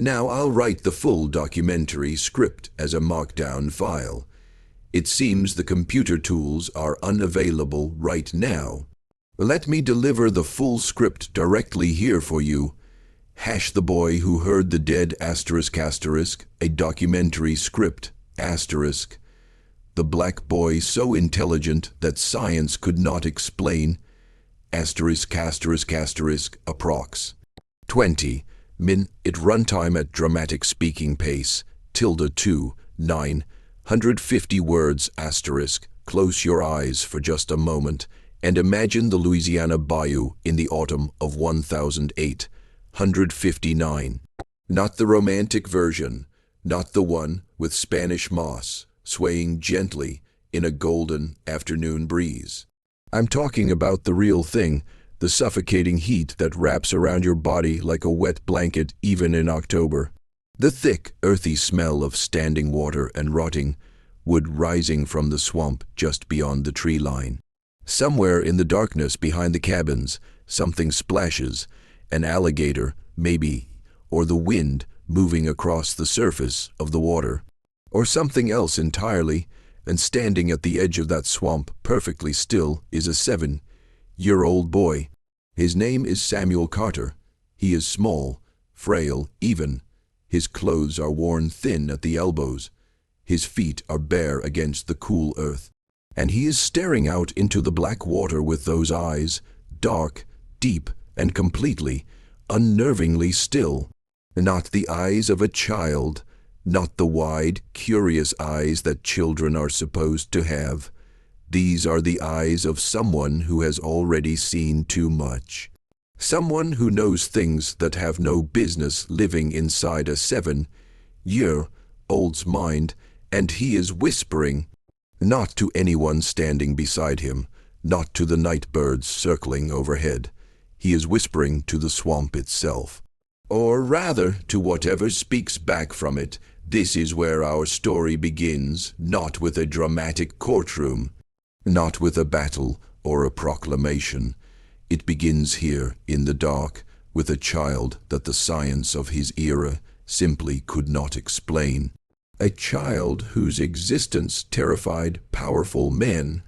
Now I'll write the full documentary script as a markdown file. It seems the computer tools are unavailable right now. Let me deliver the full script directly here for you. Hash the boy who heard the dead ***, a documentary script ***. The black boy so intelligent that science could not explain ******, approx. 20 min. It runtime at dramatic speaking pace ~2 950 words ***. Close your eyes for just a moment and imagine the Louisiana bayou in the autumn of 1859. Not the romantic version, not the one with Spanish moss swaying gently in a golden afternoon breeze. I'm talking about the real thing, the suffocating heat that wraps around your body like a wet blanket even in October. The thick, earthy smell of standing water and rotting wood rising from the swamp just beyond the tree line. Somewhere in the darkness behind the cabins, something splashes, an alligator, maybe, or the wind moving across the surface of the water, or something else entirely, and standing at the edge of that swamp perfectly still is a 7-year-old boy. His name is Samuel Carter. He is small, frail, even. His clothes are worn thin at the elbows. His feet are bare against the cool earth. And he is staring out into the black water with those eyes, dark, deep, and completely, unnervingly still. Not the eyes of a child, not the wide, curious eyes that children are supposed to have. These are the eyes of someone who has already seen too much. Someone who knows things that have no business living inside a 7-year-old's mind, and he is whispering, not to anyone standing beside him, not to the night birds circling overhead. He is whispering to the swamp itself, or rather to whatever speaks back from it. This is where our story begins, not with a dramatic courtroom, not with a battle or a proclamation. It begins here in the dark with a child that the science of his era simply could not explain. A child whose existence terrified powerful men.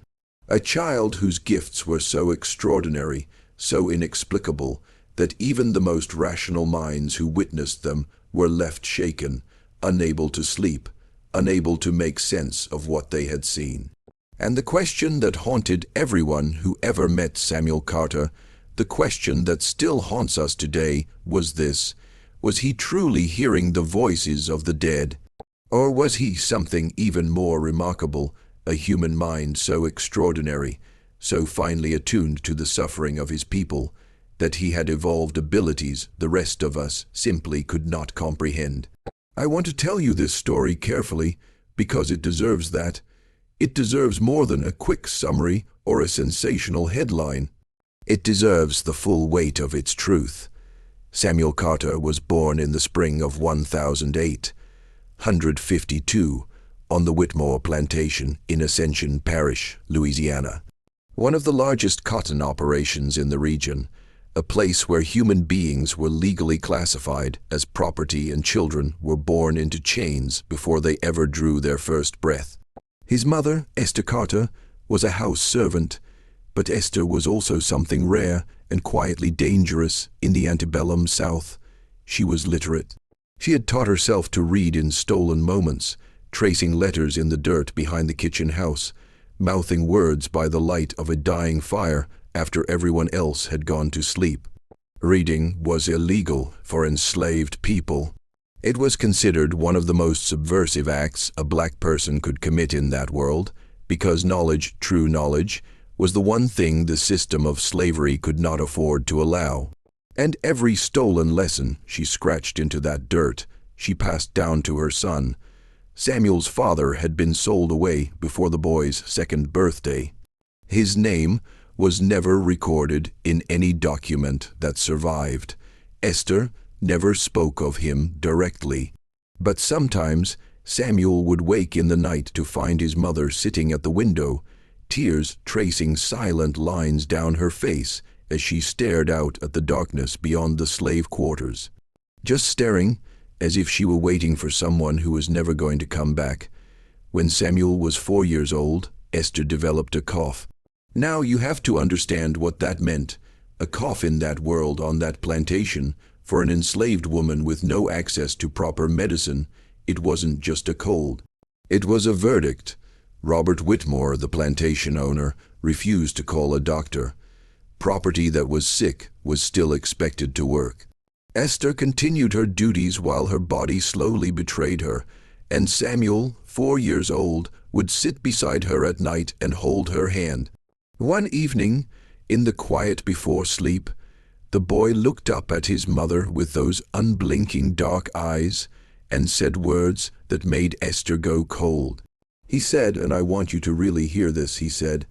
A child whose gifts were so extraordinary, so inexplicable, that even the most rational minds who witnessed them were left shaken, unable to sleep, unable to make sense of what they had seen. And the question that haunted everyone who ever met Samuel Carter, the question that still haunts us today, was this: was he truly hearing the voices of the dead? Or was he something even more remarkable, a human mind so extraordinary, so finely attuned to the suffering of his people, that he had evolved abilities the rest of us simply could not comprehend? I want to tell you this story carefully because it deserves that. It deserves more than a quick summary or a sensational headline. It deserves the full weight of its truth. Samuel Carter was born in the spring of 1852 on the Whitmore Plantation in Ascension Parish, Louisiana, one of the largest cotton operations in the region, a place where human beings were legally classified as property and children were born into chains before they ever drew their first breath. His mother, Esther Carter, was a house servant, but Esther was also something rare and quietly dangerous in the antebellum South. She was literate. She had taught herself to read in stolen moments, tracing letters in the dirt behind the kitchen house, mouthing words by the light of a dying fire after everyone else had gone to sleep. Reading was illegal for enslaved people. It was considered one of the most subversive acts a black person could commit in that world, because knowledge, true knowledge, was the one thing the system of slavery could not afford to allow. And every stolen lesson she scratched into that dirt, she passed down to her son. Samuel's father had been sold away before the boy's second birthday. His name was never recorded in any document that survived. Esther never spoke of him directly, but sometimes Samuel would wake in the night to find his mother sitting at the window, tears tracing silent lines down her face as she stared out at the darkness beyond the slave quarters. Just staring as if she were waiting for someone who was never going to come back. When Samuel was 4 years old, Esther developed a cough. Now you have to understand what that meant. A cough in that world on that plantation, for an enslaved woman with no access to proper medicine, it wasn't just a cold. It was a verdict. Robert Whitmore, the plantation owner, refused to call a doctor. Property that was sick was still expected to work. Esther continued her duties while her body slowly betrayed her, and Samuel, 4 years old, would sit beside her at night and hold her hand. One evening, in the quiet before sleep, the boy looked up at his mother with those unblinking dark eyes and said words that made Esther go cold. He said, and I want you to really hear this, he said,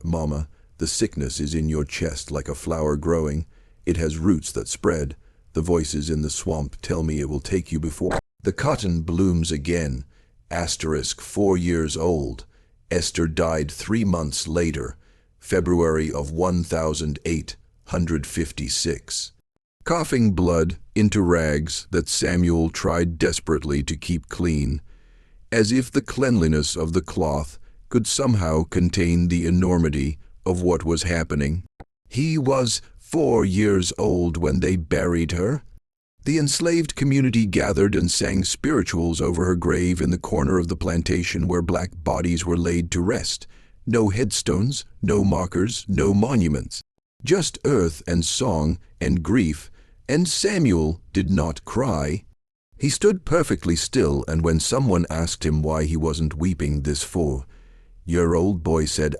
Mama, the sickness is in your chest like a flower growing. It has roots that spread. The voices in the swamp tell me it will take you before the cotton blooms again. 4 years old. Esther died 3 months later, February of 1856. Coughing blood into rags that Samuel tried desperately to keep clean, as if the cleanliness of the cloth could somehow contain the enormity of what was happening. He was 4 years old when they buried her. The enslaved community gathered and sang spirituals over her grave in the corner of the plantation where black bodies were laid to rest. No headstones, no markers, no monuments. Just earth and song and grief, and Samuel did not cry. He stood perfectly still, and when someone asked him why he wasn't weeping, this 4-year-old boy said,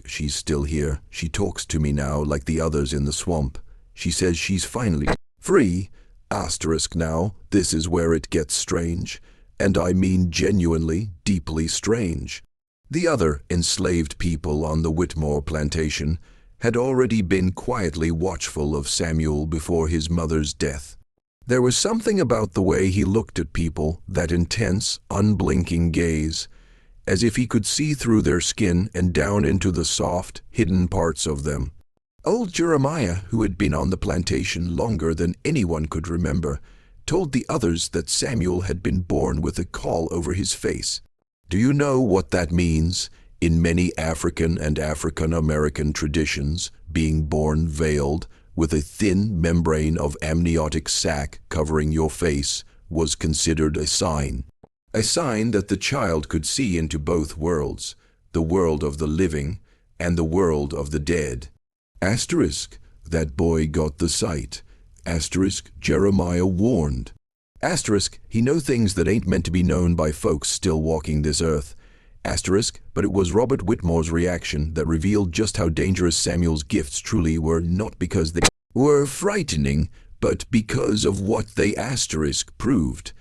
She's still here. She talks to me now like the others in the swamp. She says she's finally free. Now, this is where it gets strange, and I mean genuinely, deeply strange. The other enslaved people on the Whitmore plantation had already been quietly watchful of Samuel before his mother's death. There was something about the way he looked at people, that intense, unblinking gaze, as if he could see through their skin and down into the soft, hidden parts of them. Old Jeremiah, who had been on the plantation longer than anyone could remember, told the others that Samuel had been born with a caul over his face. Do you know what that means? In many African and African-American traditions, being born veiled, with a thin membrane of amniotic sac covering your face, was considered a sign. A sign that the child could see into both worlds, the world of the living and the world of the dead. That boy got the sight. Jeremiah warned. He know things that ain't meant to be known by folks still walking this earth. But it was Robert Whitmore's reaction that revealed just how dangerous Samuel's gifts truly were, not because they were frightening, but because of what they proved.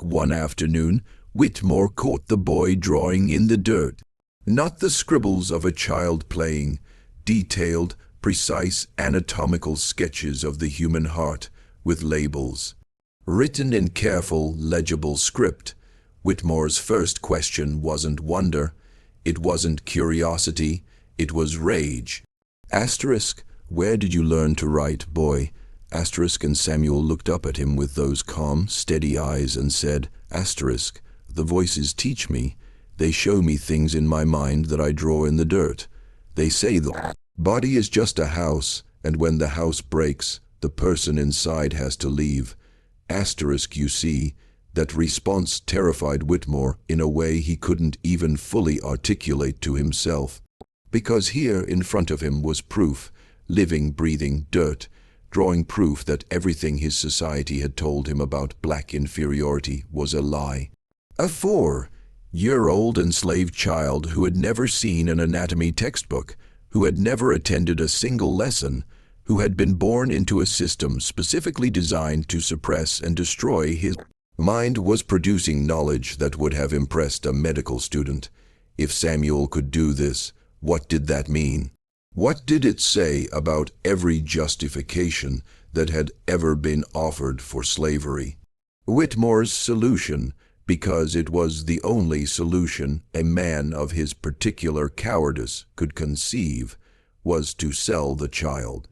One afternoon, Whitmore caught the boy drawing in the dirt. Not the scribbles of a child playing, detailed, precise anatomical sketches of the human heart with labels. Written in careful, legible script, Whitmore's first question wasn't wonder, it wasn't curiosity, it was rage. Where did you learn to write, boy? And Samuel looked up at him with those calm, steady eyes and said, The voices teach me. They show me things in my mind that I draw in the dirt. They say the body is just a house, and when the house breaks, the person inside has to leave. You see, that response terrified Whitmore in a way he couldn't even fully articulate to himself. Because here in front of him was proof, living, breathing dirt, drawing proof that everything his society had told him about black inferiority was a lie. A 4-year-old enslaved child who had never seen an anatomy textbook, who had never attended a single lesson, who had been born into a system specifically designed to suppress and destroy his mind, was producing knowledge that would have impressed a medical student. If Samuel could do this, what did that mean? What did it say about every justification that had ever been offered for slavery? Whitmore's solution, because it was the only solution a man of his particular cowardice could conceive, was to sell the child.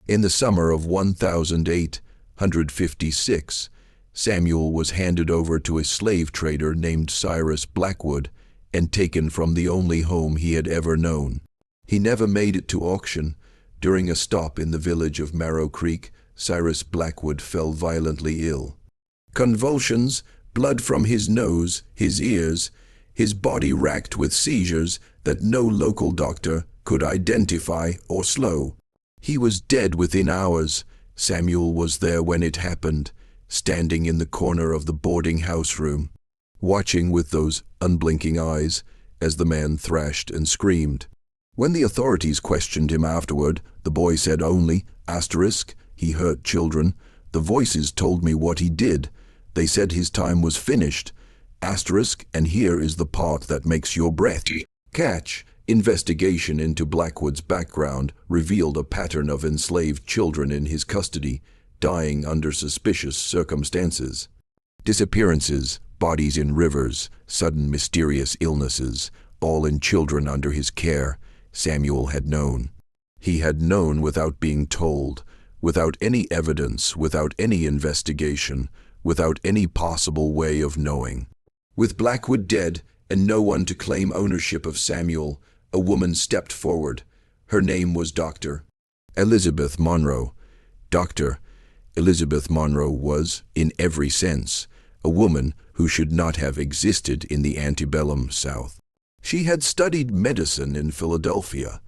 In the summer of 1856, Samuel was handed over to a slave trader named Cyrus Blackwood and taken from the only home he had ever known. He never made it to auction. During a stop in the village of Maro Creek, Cyrus Blackwood fell violently ill. Convulsions, blood from his nose, his ears, his body racked with seizures that no local doctor could identify or slow. He was dead within hours. Samuel was there when it happened, standing in the corner of the boarding house room, watching with those unblinking eyes as the man thrashed and screamed. When the authorities questioned him afterward, the boy said only, "He hurt children. The voices told me what he did. They said his time was finished. And here is the part that makes your breath catch." Investigation into Blackwood's background revealed a pattern of enslaved children in his custody, dying under suspicious circumstances. Disappearances, bodies in rivers, sudden mysterious illnesses, all in children under his care. Samuel had known. He had known without being told, without any evidence, without any investigation, without any possible way of knowing. With Blackwood dead and no one to claim ownership of Samuel, a woman stepped forward. Her name was Dr. Elizabeth Monroe. Dr. Elizabeth Monroe was, in every sense, a woman who should not have existed in the antebellum South. She had studied medicine in Philadelphia.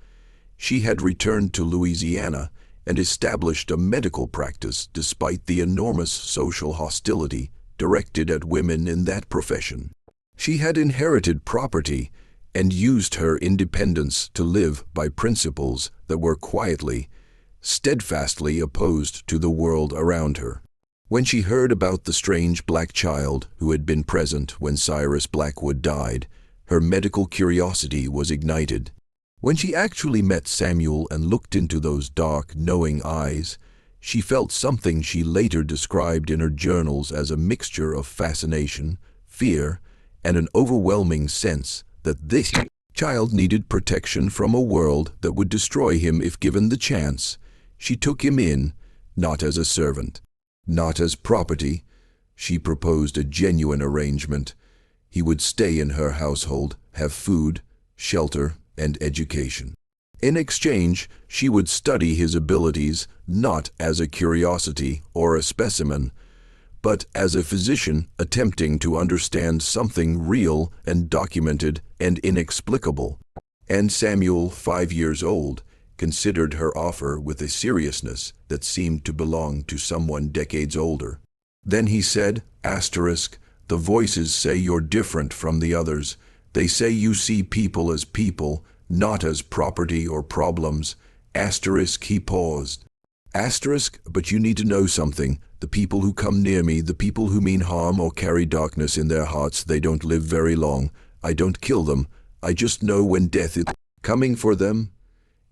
She had returned to Louisiana and established a medical practice despite the enormous social hostility directed at women in that profession. She had inherited property and used her independence to live by principles that were quietly, steadfastly opposed to the world around her. When she heard about the strange black child who had been present when Cyrus Blackwood died, her medical curiosity was ignited. When she actually met Samuel and looked into those dark, knowing eyes, she felt something she later described in her journals as a mixture of fascination, fear, and an overwhelming sense that this child needed protection from a world that would destroy him if given the chance. She took him in, not as a servant, not as property. She proposed a genuine arrangement. He would stay in her household, have food, shelter, and education. In exchange, she would study his abilities not as a curiosity or a specimen, but as a physician attempting to understand something real and documented and inexplicable. And Samuel, 5 years old, considered her offer with a seriousness that seemed to belong to someone decades older. Then he said, "The voices say you're different from the others. They say you see people as people, not as property or problems." He paused. "But you need to know something. The people who come near me, the people who mean harm or carry darkness in their hearts, they don't live very long. I don't kill them. I just know when death is coming for them.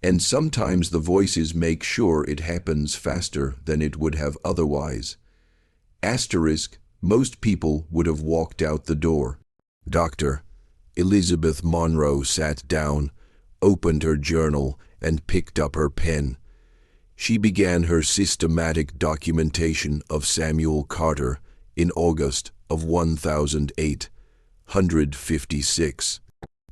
And sometimes the voices make sure it happens faster than it would have otherwise." Most people would have walked out the door. Dr. Elizabeth Monroe sat down, opened her journal, and picked up her pen. She began her systematic documentation of Samuel Carter in August of 1856.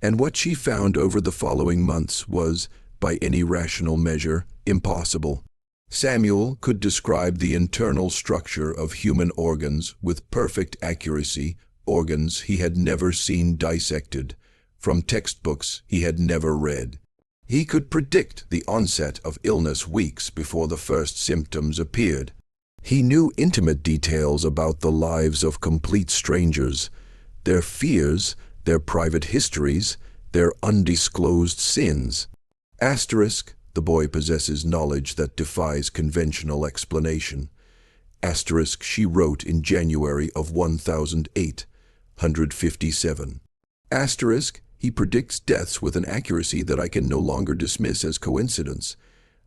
And what she found over the following months was, by any rational measure, impossible. Samuel could describe the internal structure of human organs with perfect accuracy, organs he had never seen dissected, from textbooks he had never read. He could predict the onset of illness weeks before the first symptoms appeared. He knew intimate details about the lives of complete strangers, their fears, their private histories, their undisclosed sins. The boy possesses knowledge that defies conventional explanation. She wrote in January of 1857. He predicts deaths with an accuracy that I can no longer dismiss as coincidence.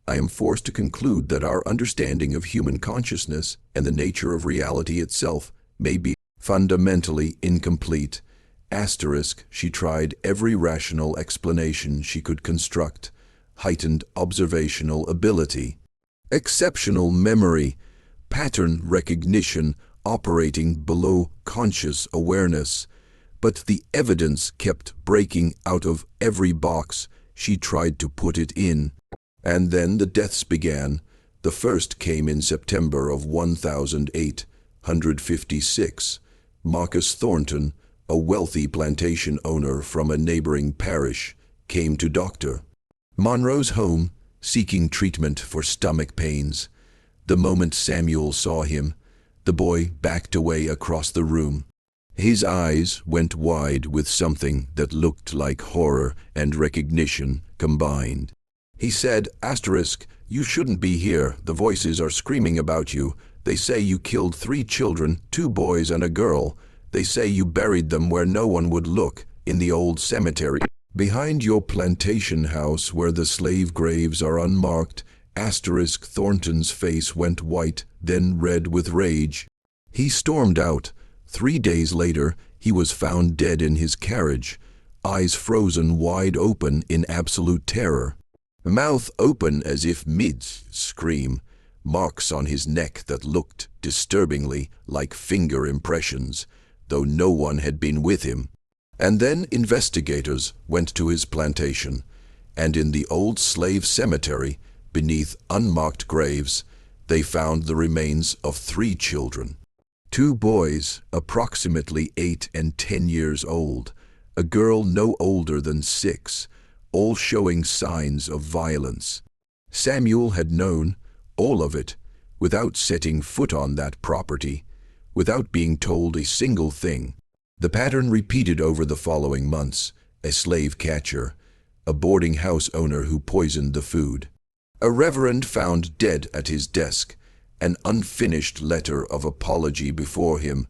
I am forced to conclude that our understanding of human consciousness and the nature of reality itself may be fundamentally incomplete. She tried every rational explanation she could construct. Heightened observational ability, exceptional memory, pattern recognition, operating below conscious awareness. But the evidence kept breaking out of every box she tried to put it in. And then the deaths began. The first came in September of 1856. Marcus Thornton, a wealthy plantation owner from a neighboring parish, came to Dr. Monroe's home, seeking treatment for stomach pains. The moment Samuel saw him, the boy backed away across the room. His eyes went wide with something that looked like horror and recognition combined. He said, "You shouldn't be here. The voices are screaming about you. They say you killed 3 children, 2 boys and a girl. They say you buried them where no one would look, in the old cemetery behind your plantation house where the slave graves are unmarked." Thornton's face went white, then red with rage. He stormed out. 3 days later, he was found dead in his carriage, eyes frozen wide open in absolute terror, mouth open as if mid-scream, marks on his neck that looked disturbingly like finger impressions, though no one had been with him. And then investigators went to his plantation, and in the old slave cemetery, beneath unmarked graves, they found the remains of 3 children. 2 boys, approximately 8 and 10 years old, a girl no older than 6, all showing signs of violence. Samuel had known all of it, without setting foot on that property, without being told a single thing. The pattern repeated over the following months: a slave catcher, a boarding house owner who poisoned the food, a reverend found dead at his desk, an unfinished letter of apology before him,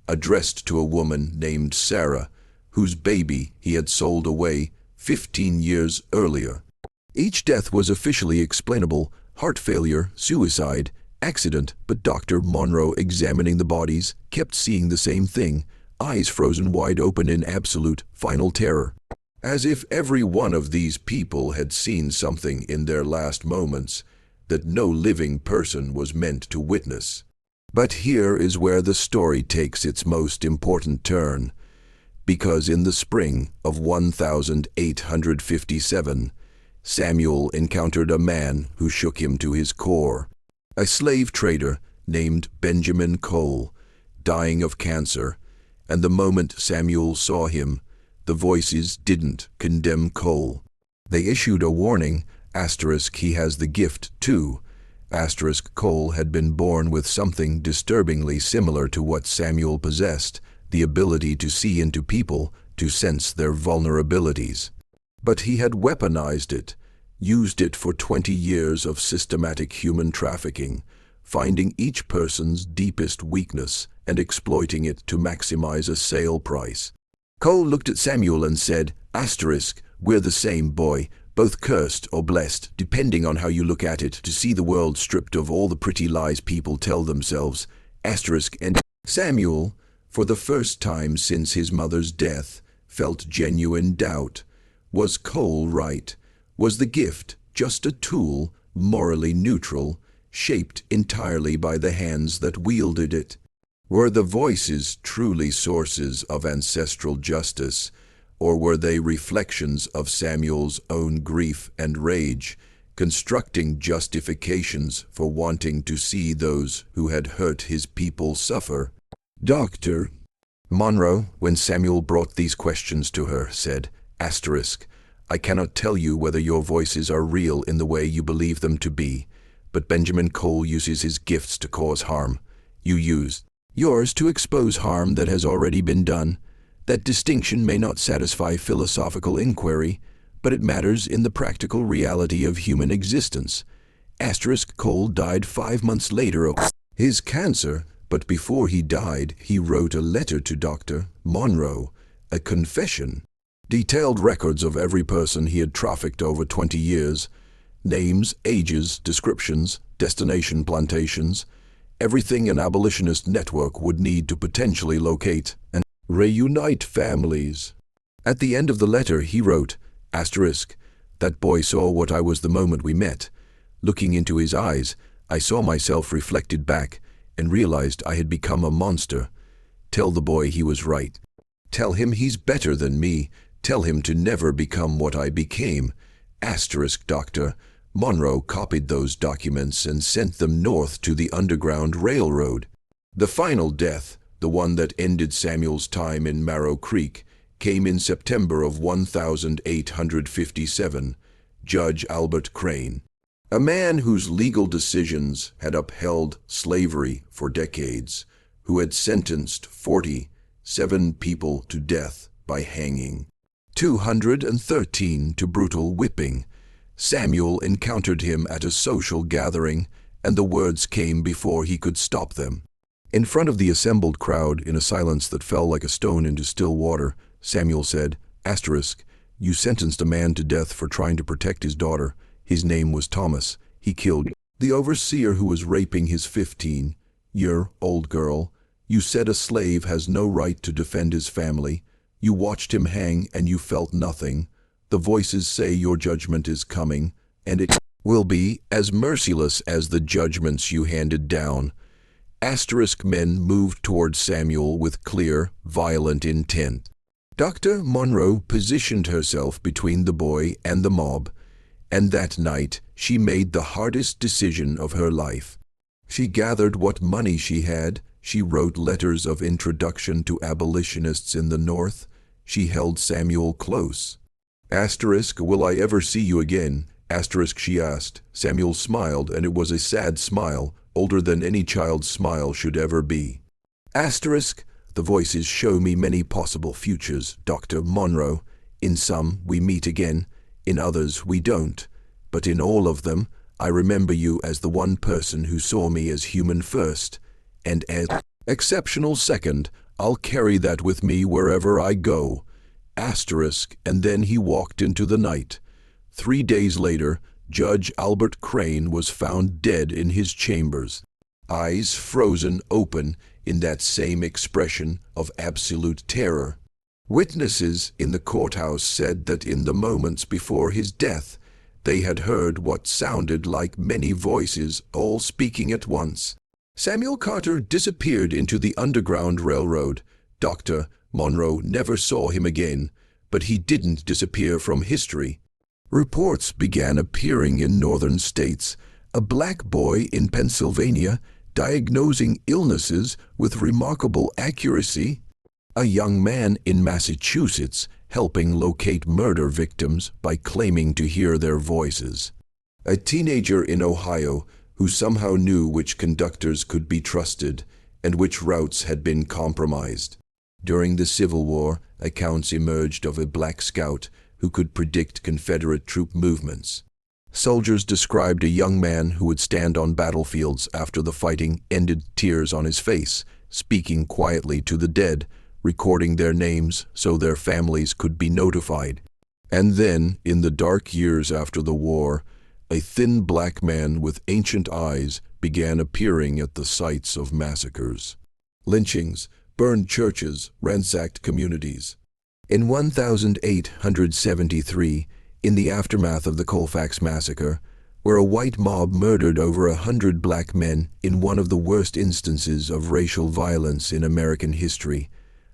addressed to a woman named Sarah, whose baby he had sold away 15 years earlier. Each death was officially explainable: heart failure, suicide, accident, but Dr. Monroe, examining the bodies, kept seeing the same thing, eyes frozen wide open in absolute, final terror. As if every one of these people had seen something in their last moments that no living person was meant to witness. But here is where the story takes its most important turn, because in the spring of 1857, Samuel encountered a man who shook him to his core, a slave trader named Benjamin Cole, dying of cancer, and the moment Samuel saw him, the voices didn't condemn Cole. They issued a warning, he has the gift too. Cole had been born with something disturbingly similar to what Samuel possessed, the ability to see into people, to sense their vulnerabilities. But he had weaponized it, used it for 20 years of systematic human trafficking, finding each person's deepest weakness and exploiting it to maximize a sale price. Cole looked at Samuel and said, "We're the same boy, both cursed or blessed, depending on how you look at it, to see the world stripped of all the pretty lies people tell themselves." And Samuel, for the first time since his mother's death, felt genuine doubt. Was Cole right? Was the gift just a tool, morally neutral, shaped entirely by the hands that wielded it? Were the voices truly sources of ancestral justice, or were they reflections of Samuel's own grief and rage, constructing justifications for wanting to see those who had hurt his people suffer? Dr. Monroe, when Samuel brought these questions to her, said, "I cannot tell you whether your voices are real in the way you believe them to be, but Benjamin Cole uses his gifts to cause harm. You use yours to expose harm that has already been done. That distinction may not satisfy philosophical inquiry, but it matters in the practical reality of human existence." Cole died 5 months later of his cancer, but before he died, he wrote a letter to Dr. Monroe, a confession, detailed records of every person he had trafficked over 20 years, names, ages, descriptions, destination plantations, everything an abolitionist network would need to potentially locate and reunite families. At the end of the letter he wrote, "That boy saw what I was the moment we met. Looking into his eyes, I saw myself reflected back, and realized I had become a monster. Tell the boy he was right. Tell him he's better than me. Tell him to never become what I became. Asterisk, Dr. Monroe copied those documents and sent them north to the Underground Railroad. The final death, the one that ended Samuel's time in Maro Creek, came in September of 1857. Judge Albert Crane, a man whose legal decisions had upheld slavery for decades, who had sentenced 47 people to death by hanging, 213 to brutal whipping. Samuel encountered him at a social gathering, and the words came before he could stop them. In front of the assembled crowd, in a silence that fell like a stone into still water, Samuel said, asterisk, you sentenced a man to death for trying to protect his daughter. His name was Thomas. He killed the overseer who was raping his 15-year-old girl. You said a slave has no right to defend his family. You watched him hang and you felt nothing. The voices say your judgment is coming, and it will be as merciless as the judgments you handed down. Asterisk, men moved toward Samuel with clear, violent intent. Dr. Monroe positioned herself between the boy and the mob, and that night she made the hardest decision of her life. She gathered what money she had. She wrote letters of introduction to abolitionists in the North. She held Samuel close. Asterisk, will I ever see you again? Asterisk, she asked. Samuel smiled, and it was a sad smile, older than any child's smile should ever be. Asterisk, the voices show me many possible futures, Dr. Monroe. In some, we meet again. In others, we don't. But in all of them, I remember you as the one person who saw me as human first, and as exceptional second. I'll carry that with me wherever I go. Asterisk, and then he walked into the night. 3 days later, Judge Albert Crane was found dead in his chambers, eyes frozen open in that same expression of absolute terror. Witnesses in the courthouse said that in the moments before his death, they had heard what sounded like many voices all speaking at once. Samuel Carter disappeared into the Underground Railroad. Dr. Monroe never saw him again, but he didn't disappear from history. Reports began appearing in northern states. A black boy in Pennsylvania diagnosing illnesses with remarkable accuracy. A young man in Massachusetts helping locate murder victims by claiming to hear their voices. A teenager in Ohio who somehow knew which conductors could be trusted and which routes had been compromised. During the Civil War, accounts emerged of a black scout who could predict Confederate troop movements. Soldiers described a young man who would stand on battlefields after the fighting ended, tears on his face, speaking quietly to the dead, recording their names so their families could be notified. And then, in the dark years after the war, a thin black man with ancient eyes began appearing at the sites of massacres. Lynchings, burned churches, ransacked communities. In 1873, in the aftermath of the Colfax Massacre, where a white mob murdered over 100 black men in one of the worst instances of racial violence in American history,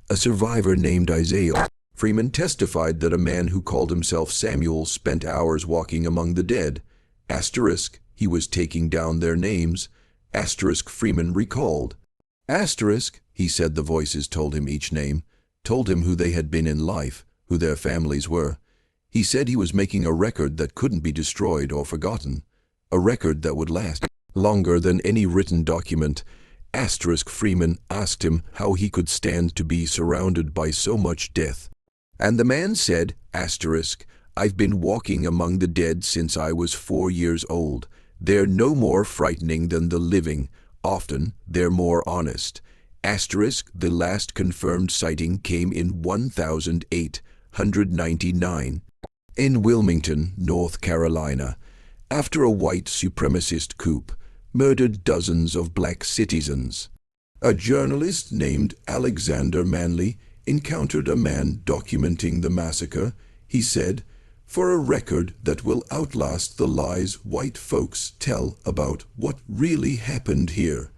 a survivor named Isaiah Freeman testified that a man who called himself Samuel spent hours walking among the dead. Asterisk, he was taking down their names. Asterisk, Freeman recalled. Asterisk, he said the voices told him each name, told him who they had been in life, who their families were. He said he was making a record that couldn't be destroyed or forgotten, a record that would last longer than any written document. Asterisk, Freeman asked him how he could stand to be surrounded by so much death. And the man said, asterisk, I've been walking among the dead since I was 4 years old. They're no more frightening than the living. Often, they're more honest. Asterisk, the last confirmed sighting came in 1899 in Wilmington, North Carolina, after a white supremacist coup murdered dozens of black citizens. A journalist named Alexander Manley encountered a man documenting the massacre. He said, for a record that will outlast the lies white folks tell about what really happened here.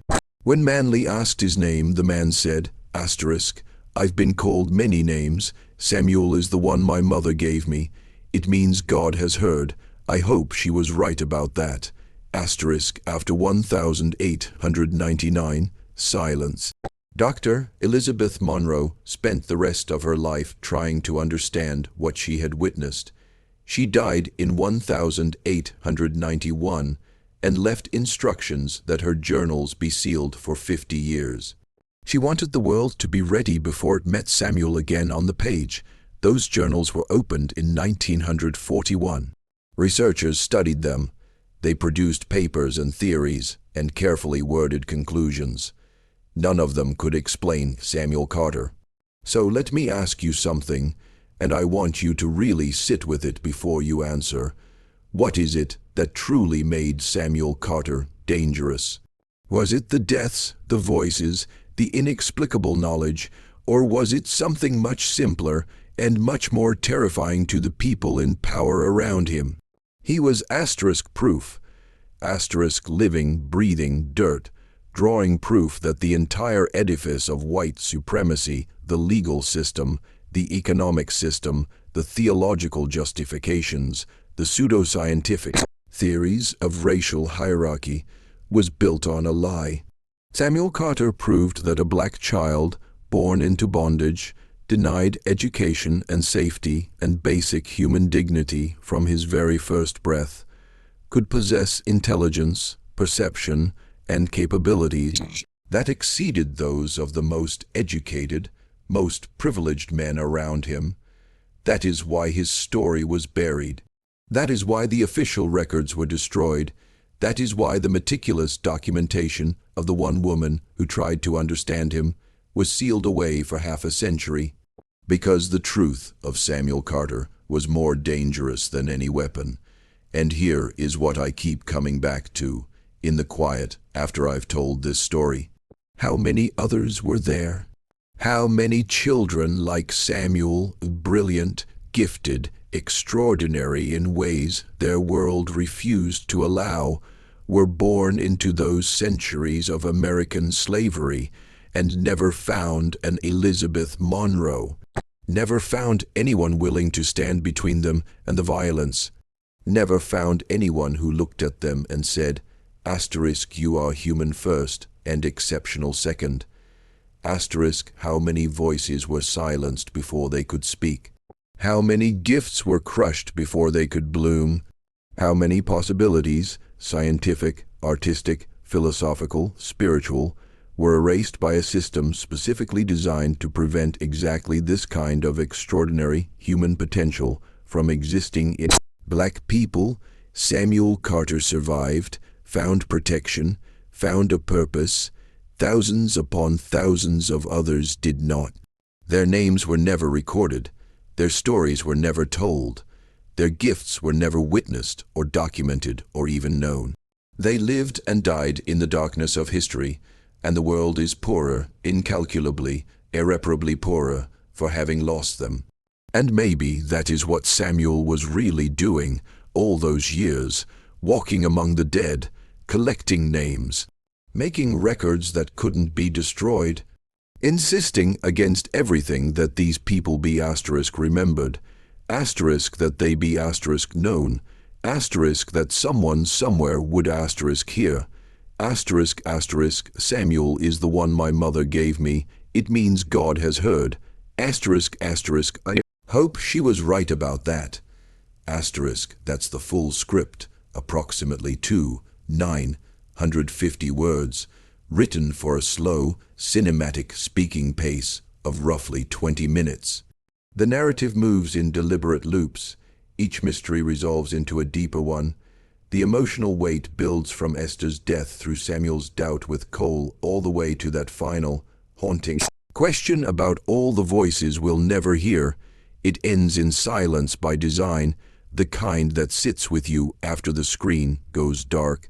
When Manley asked his name, the man said, asterisk, I've been called many names. Samuel is the one my mother gave me. It means God has heard. I hope she was right about that. Asterisk, after 1899, silence. Dr. Elizabeth Monroe spent the rest of her life trying to understand what she had witnessed. She died in 1891 and left instructions that her journals be sealed for 50 years. She wanted the world to be ready before it met Samuel again on the page. Those journals were opened in 1941. Researchers studied them. They produced papers and theories and carefully worded conclusions. None of them could explain Samuel Carter. So let me ask you something, and I want you to really sit with it before you answer. What is it that truly made Samuel Carter dangerous? Was it the deaths, the voices, the inexplicable knowledge, or was it something much simpler and much more terrifying to the people in power around him? He was asterisk proof, asterisk living, breathing dirt, drawing proof that the entire edifice of white supremacy, the legal system, the economic system, the theological justifications, the pseudoscientific theories of racial hierarchy, was built on a lie. Samuel Carter proved that a black child, born into bondage, denied education and safety and basic human dignity from his very first breath, could possess intelligence, perception, and capabilities that exceeded those of the most educated, most privileged men around him. That is why his story was buried. That is why the official records were destroyed. That is why the meticulous documentation of the one woman who tried to understand him was sealed away for half a century. Because the truth of Samuel Carter was more dangerous than any weapon. And here is what I keep coming back to, in the quiet, after I've told this story. How many others were there? How many children like Samuel, brilliant, gifted, extraordinary in ways their world refused to allow, were born into those centuries of American slavery and never found an Elizabeth Monroe, never found anyone willing to stand between them and the violence, never found anyone who looked at them and said, asterisk, you are human first and exceptional second. Asterisk, how many voices were silenced before they could speak? How many gifts were crushed before they could bloom? How many possibilities, scientific, artistic, philosophical, spiritual, were erased by a system specifically designed to prevent exactly this kind of extraordinary human potential from existing in black people? Samuel Carter survived, found protection, found a purpose. Thousands upon thousands of others did not. Their names were never recorded. Their stories were never told. Their gifts were never witnessed or documented or even known. They lived and died in the darkness of history, and the world is poorer, incalculably, irreparably poorer, for having lost them. And maybe that is what Samuel was really doing all those years, walking among the dead, collecting names, making records that couldn't be destroyed, insisting against everything that these people be asterisk remembered, asterisk that they be asterisk known, asterisk that someone somewhere would asterisk hear, asterisk asterisk Samuel is the one my mother gave me, it means God has heard, asterisk asterisk I hope she was right about that, asterisk that's the full script, approximately 950 words, written for a slow, cinematic speaking pace of roughly 20 minutes. The narrative moves in deliberate loops. Each mystery resolves into a deeper one. The emotional weight builds from Esther's death through Samuel's doubt with Cole all the way to that final, haunting question about all the voices we'll never hear. It ends in silence by design, the kind that sits with you after the screen goes dark.